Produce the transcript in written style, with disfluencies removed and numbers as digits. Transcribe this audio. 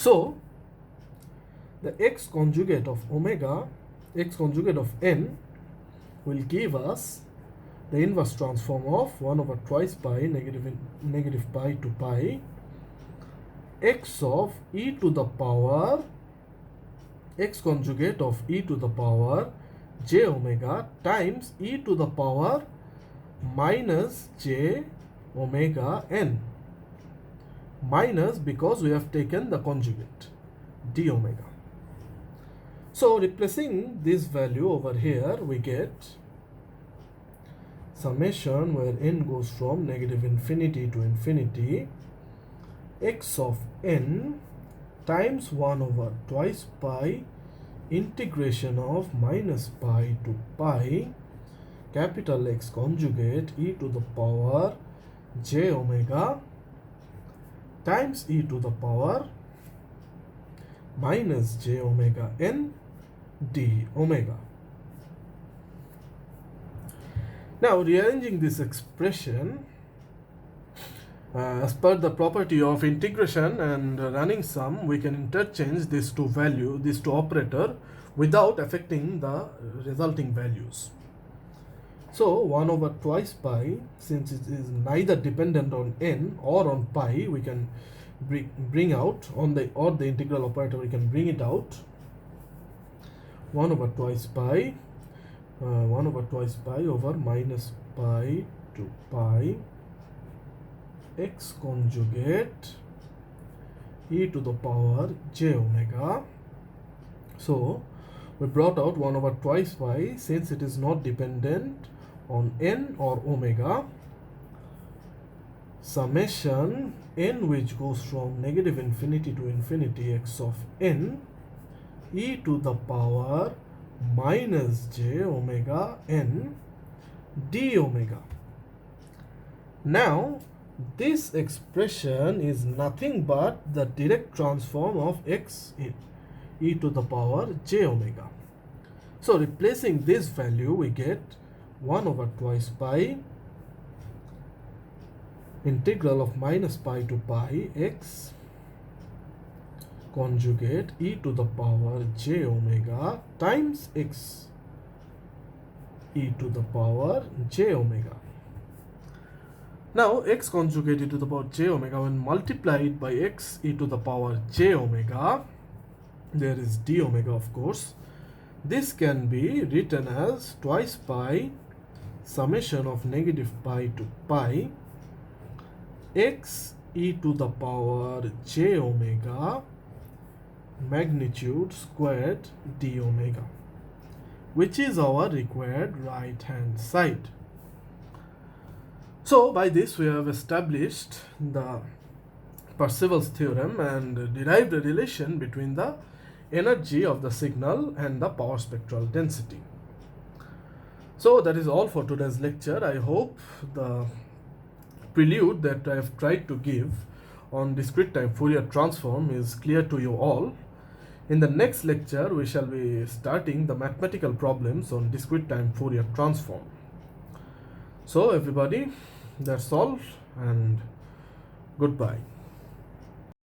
So the x conjugate of omega, x conjugate of n, will give us the inverse transform of 1 over twice pi negative pi to pi x of e to the power, x conjugate of e to the power j omega times e to the power minus j omega n, minus because we have taken the conjugate d omega. So replacing this value over here, we get summation where n goes from negative infinity to infinity, x of n times 1 over twice pi integration of minus pi to pi capital X conjugate e to the power j omega times e to the power minus j omega n d omega. Now rearranging this expression as per the property of integration and running sum, we can interchange these two operator without affecting the resulting values. So 1 over twice pi, since it is neither dependent on n or on pi, we can bring out on the integral operator, we can bring it out. 1 over twice pi over minus pi to pi x conjugate e to the power j omega. So we brought out 1 over twice pi, since it is not dependent on n or omega, summation n which goes from negative infinity to infinity x of n e to the power minus j omega n d omega. Now this expression is nothing but the direct transform of x e to the power j omega. So replacing this value, we get 1 over twice pi integral of minus pi to pi x conjugate e to the power j omega times x e to the power j omega. Now x conjugate e to the power j omega, when multiplied by x e to the power j omega, there is d omega of course. This can be written as twice pi summation of negative pi to pi x e to the power j omega magnitude squared d omega, which is our required right hand side. So by this we have established the Parseval's theorem and derived a relation between the energy of the signal and the power spectral density. So that is all for today's lecture. I hope the prelude that I have tried to give on discrete time Fourier transform is clear to you all. In the next lecture, we shall be starting the mathematical problems on discrete time Fourier transform. So everybody, that's all, and goodbye.